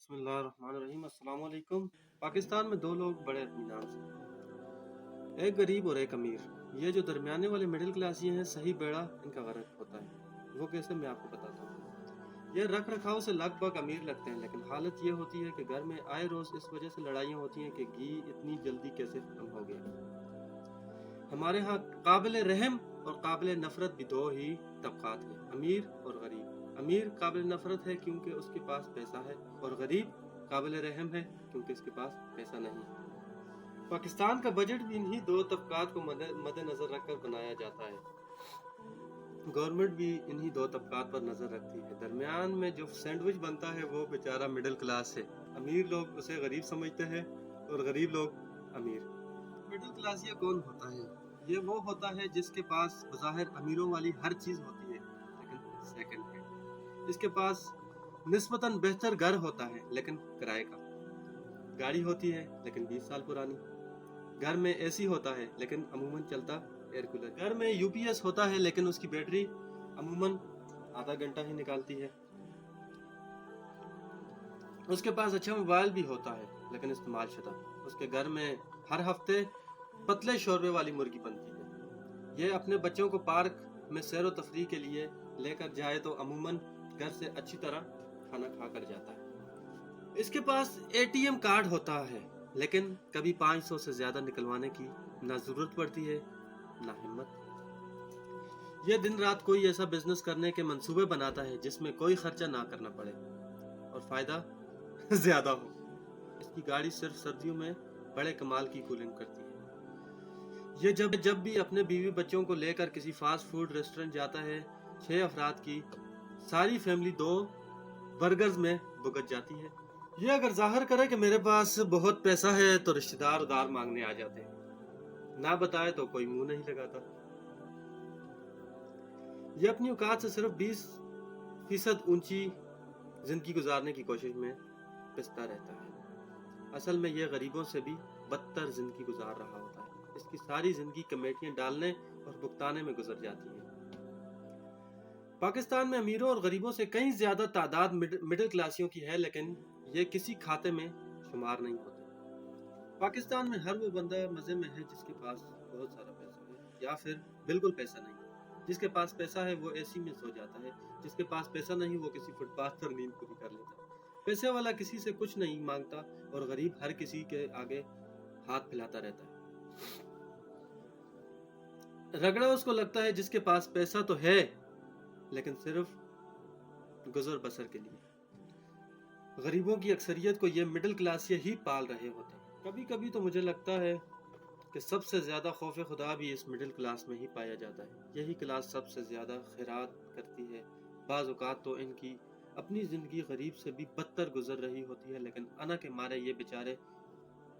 बिस्मिल्लाहिर्रहमानिर्रहीम। अस्सलाम वालेकुम। पाकिस्तान में दो लोग बड़े इत्मीनान से, एक गरीब और एक अमीर। ये जो दरमियाने वाले मिडिल क्लास ये हैं, सही बेड़ा इनका गर्क होता है। वो कैसे, मैं आपको बताता हूँ। ये रख रखाव से लगभग अमीर लगते हैं, लेकिन हालत ये होती है कि घर में आए रोज इस वजह से लड़ाइयाँ होती हैं कि घी इतनी जल्दी कैसे खत्म हो गया। हमारे यहाँ काबिल रहम और काबिल नफरत भी दो ही तबकात हैं, अमीर और गरीब। अमीर काबिल नफरत है क्योंकि उसके पास पैसा है, और गरीब काबिल रहम है क्योंकि उसके पास पैसा नहीं है। पाकिस्तान का बजट भी इन्हीं दो तबकात को मद्देनजर रखकर बनाया जाता है। गवर्नमेंट भी इन्हीं दो तबकात पर नजर रखती है। दरमियान में जो सैंडविच बनता है वो बेचारा मिडिल क्लास है। अमीर लोग उसे गरीब समझते हैं और गरीब लोग अमीर। मिडिल क्लास ये कौन होता है? ये वो होता है जिसके पास बज़ाहिर अमीरों वाली हर चीज होती है, लेकिन सेकंड हैंड। इसके पास निस्बतन बेहतर घर होता है, लेकिन किराए का। गाड़ी होती है लेकिन 20 साल पुरानी। घर में एसी होता है लेकिन अमूमन चलता एयर कूलर। घर में यूपीएस होता है लेकिन उसकी बैटरी अमूमन आधा घंटा ही निकालती है। उसके पास अच्छा मोबाइल भी होता है लेकिन इस्तेमाल शुदा। उसके घर में हर हफ्ते पतले शोरबे वाली मुर्गी बनती है। ये अपने बच्चों को पार्क में सैर व तफरीह के लिए लेकर जाए तो अमूमन घर से अच्छी तरह खाना खा कर जाता है। इसके पास एटीएम कार्ड होता है, लेकिन कभी 500 से ज्यादा निकलवाने की ना जरूरत पड़ती है ना हिम्मत। यह दिन रात कोई ऐसा बिजनेस करने के मंसूबे बनाता है जिसमें कोई खर्चा ना करना पड़े और फायदा ज्यादा हो। इसकी गाड़ी सिर्फ सर्दियों में बड़े कमाल की कूलिंग करती है। ये जब भी अपने बीवी बच्चों को लेकर किसी फास्ट फूड रेस्टोरेंट जाता है, 6 अफराद की सारी फैमिली 2 बर्गर्स में भुगत जाती है। ये अगर जाहिर करे कि मेरे पास बहुत पैसा है तो रिश्तेदार उधार मांगने आ जाते हैं, ना बताए तो कोई मुंह नहीं लगाता। ये अपनी औकात से सिर्फ 20% ऊंची जिंदगी गुजारने की कोशिश में पिसता रहता है। असल में ये गरीबों से भी बदतर जिंदगी गुजार रहा होता है। इसकी सारी जिंदगी कमेटियां डालने और भुगताने में गुजर जाती है। पाकिस्तान में अमीरों और गरीबों से कहीं ज्यादा तादाद मिडिल क्लासियों की है, लेकिन ये किसी खाते में शुमार नहीं होते। पाकिस्तान में हर वो बंदा मजे में है जिसके पास बहुत सारा पैसा है, या फिर बिल्कुल पैसा नहीं। जिसके पास पैसा है वो एसी में सो जाता है, जिसके पास पैसा नहीं वो किसी फुटपाथ पर नींद पूरी कर लेता है। पैसे वाला किसी से कुछ नहीं मांगता और गरीब हर किसी के आगे हाथ फैलाता रहता है। रगड़ा उसको लगता है जिसके पास पैसा तो है, लेकिन सिर्फ गुजर बसर के लिए। गरीबों की अक्सरियत को ये मिडिल क्लास ही पाल रहे होते हैं। कभी कभी तो मुझे लगता है कि सबसे ज्यादा खौफ खुदा भी इस मिडिल क्लास में ही पाया जाता है। यही क्लास सबसे ज्यादा खैरात करती है। बाज़ औक़ात तो इनकी अपनी जिंदगी गरीब से भी बदतर गुजर रही होती है, लेकिन अना के मारे ये बेचारे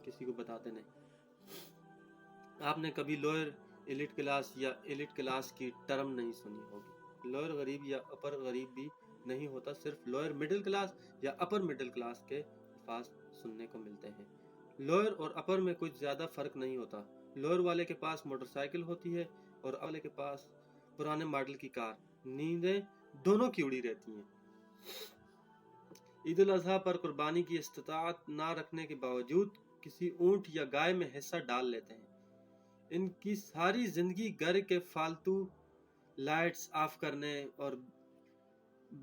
किसी को बताते नहीं। आपने कभी लोअर एलिट क्लास या एलिट क्लास की टर्म नहीं सुनी होगी। लोअर गरीब या अपर गरीब भी नहीं होता, सिर्फ लोअर मिडिल क्लास या अपर मिडिल क्लास के अल्फाज सुनने को मिलते हैं। लोअर और अपर में कुछ ज्यादा फर्क नहीं होता। लोअर वाले के पास मोटरसाइकिल होती है और अपर वाले के पास पुराने मॉडल की कार। नींदें दोनों की उड़ी रहती हैं। ईद उल अजहा पर कुर्बानी की इस्तिताअत ना रखने के बावजूद किसी ऊंट या गाय में हिस्सा डाल लेते हैं। इनकी सारी जिंदगी घर के फालतू लाइट्स ऑफ करने और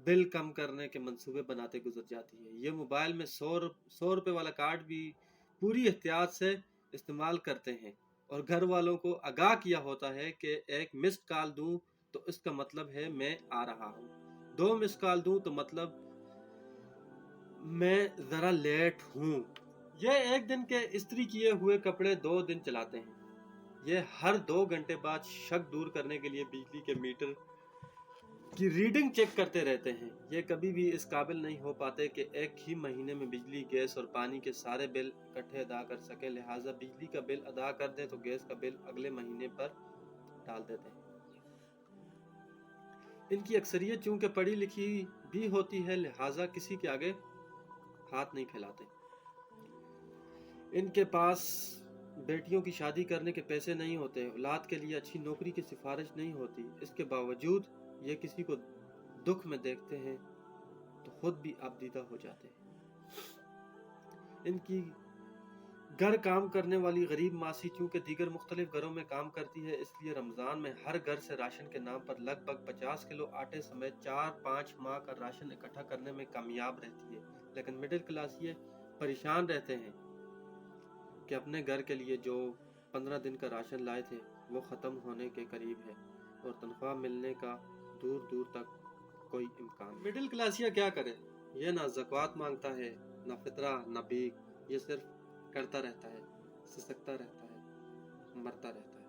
बिल कम करने के मंसूबे बनाते गुजर जाती है। ये मोबाइल में 100 रुपए वाला कार्ड भी पूरी एहतियात से इस्तेमाल करते हैं और घर वालों को आगाह किया होता है कि एक मिस्ड कॉल दूं तो इसका मतलब है मैं आ रहा हूँ, 2 मिस्ड कॉल दूं तो मतलब मैं जरा लेट हूँ। ये एक दिन के इस्त्री किए हुए कपड़े 2 दिन चलाते हैं। ये हर 2 घंटे बाद शक दूर करने के लिए बिजली के मीटर की रीडिंग चेक करते रहते हैं। ये कभी भी इस काबिल नहीं हो पाते कि एक ही महीने में बिजली, गैस और पानी के सारे बिल इकट्ठे अदा कर सके। लिहाजा बिजली का बिल अदा कर दें तो गैस का बिल अगले महीने पर डाल देते हैं। इनकी अक्सरियत चूंकि पढ़ी लिखी भी होती है, लिहाजा किसी के आगे हाथ नहीं फैलाते। इनके पास बेटियों की शादी करने के पैसे नहीं होते, औलाद के लिए अच्छी नौकरी की सिफारिश नहीं होती। इसके बावजूद ये किसी को दुख में देखते हैं तो खुद भी आपदीदा हो जाते हैं। ان کی گھر کام کرنے والی غریب ماسی چونکہ دیگر مختلف گھروں میں کام کرتی ہے، اس لیے رمضان میں ہر گھر سے راشن کے نام پر لگ بھگ 50 کلو آٹے سمیت 4-5 ماہ کا راشن اکٹھا کرنے میں کامیاب رہتی ہے۔ لیکن مڈل کلاس یہ پریشان رہتے ہیں کہ اپنے گھر کے لیے جو 15 دن کا راشن لائے تھے وہ ختم ہونے کے قریب ہے اور تنخواہ ملنے کا دور دور تک کوئی امکان نہیں۔ مڈل کلاسیہ کیا کرے؟ یہ نہ زکوٰۃ مانگتا ہے، نہ فطرہ، نہ بھیک، یہ صرف کرتا رہتا ہے، سسکتا رہتا ہے، مرتا رہتا ہے۔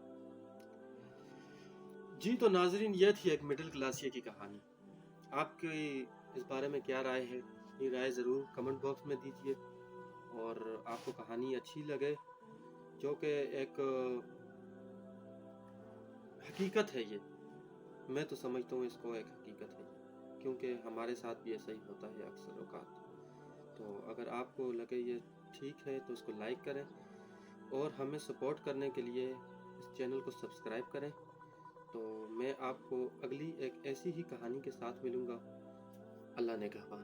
جی تو ناظرین، یہ تھی ایک مڈل کلاسیہ کی کہانی۔ آپ کی اس بارے میں کیا رائے ہے؟ اپنی رائے ضرور کمنٹ باکس میں دیجیے، اور آپ کو کہانی اچھی لگے جو کہ ایک حقیقت ہے، یہ میں تو سمجھتا ہوں اس کو ایک حقیقت ہے، کیونکہ ہمارے ساتھ بھی ایسا ہی ہوتا ہے اکثر اوقات۔ تو اگر آپ کو لگے یہ ٹھیک ہے تو اس کو لائک کریں، اور ہمیں سپورٹ کرنے کے لیے اس چینل کو سبسکرائب کریں۔ تو میں آپ کو اگلی ایک ایسی ہی کہانی کے ساتھ ملوں گا۔ اللہ نگہبان۔